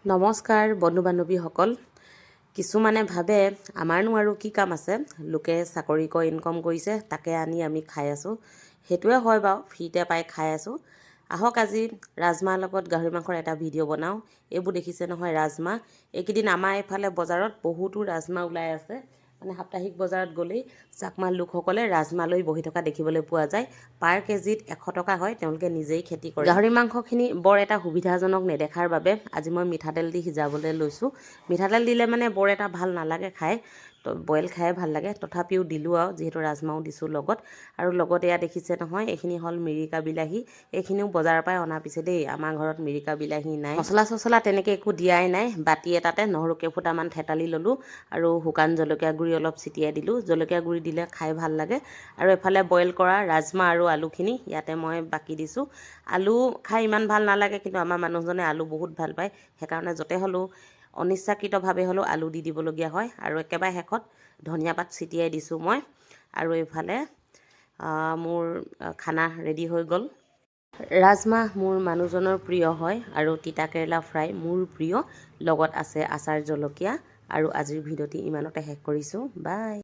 নমস্কাৰ বন্ধু বান্ধৱীসকল। কিছুমানে ভাবে আমাৰনো আৰু কি কাম আছে, লোকে চাকৰি কৰি ইনকম কৰিছে তাকে আনি আমি খাই আছোঁ। সেইটোৱে হয় বাৰু, ফ্ৰীতে পাই খাই আছোঁ। আহক আজি ৰাজমাহৰ লগত গাহৰি মাংসৰ এটা ভিডিঅ' বনাওঁ। এইবোৰ দেখিছে নহয় ৰাজমাহ, এইকেইদিন আমাৰ এইফালে বজাৰত বহুতো ৰাজমাহ ওলাই আছে। মানে সাপ্তাহিক বজাৰত গ'লেই চাকমা লোকসকলে ৰাজমাহ লৈ বহি থকা দেখিবলৈ পোৱা যায়। পাৰ কেজিত 100 টকা হয়, তেওঁলোকে নিজেই খেতি কৰে। গাহৰি মাংসখিনি বৰ এটা সুবিধাজনক নেদেখাৰ বাবে আজি মই মিঠাতেল দি সিজাবলৈ লৈছোঁ। মিঠাতেল দিলে মানে বৰ এটা ভাল নালাগে খাই, তো বইল খাই ভাল লাগে। তথাপিও দিলোঁ আৰু, যিহেতু ৰাজমাহো দিছোঁ লগত। আৰু লগত এয়া দেখিছে নহয়, এইখিনি হ'ল মিৰিকা বিলাহী। এইখিনিও বজাৰৰ পৰাই অনাৰ পিছে দেই, আমাৰ ঘৰত মিৰিকা বিলাহী নাই। মছলা চছলা তেনেকৈ একো দিয়াই নাই। বাতি এটাতে নহৰু কেইফুটামান থেতালি ল'লোঁ আৰু শুকান জলকীয়া গুড়ি অলপ ছিটিয়াই দিলোঁ। জলকীয়া গুড়ি দিলে খাই ভাল লাগে। আৰু এফালে বইল কৰা ৰাজমাহ আৰু আলুখিনি ইয়াতে মই বাকি দিছোঁ। আলু খাই ইমান ভাল নালাগে, কিন্তু আমাৰ মানুহজনে আলু বহুত ভাল পায়। সেইকাৰণে য'তে হ'লেও অনিচ্ছাকৃতভাৱে হ'লেও আলু দি দিবলগীয়া হয়। আৰু একেবাৰে শেষত ধনিয়া পাত ছিটিয়াই দিছোঁ মই। আৰু এইফালে মোৰ খানা ৰেডি হৈ গ'ল। ৰাজমাহ মোৰ মানুহজনৰ প্ৰিয় হয় আৰু তিতা কেৰেলা ফ্ৰাই মোৰ প্ৰিয়। লগত আছে আচাৰ জলকীয়া। আৰু আজিৰ ভিডিঅ'টি ইমানতে শেষ কৰিছোঁ। বাই।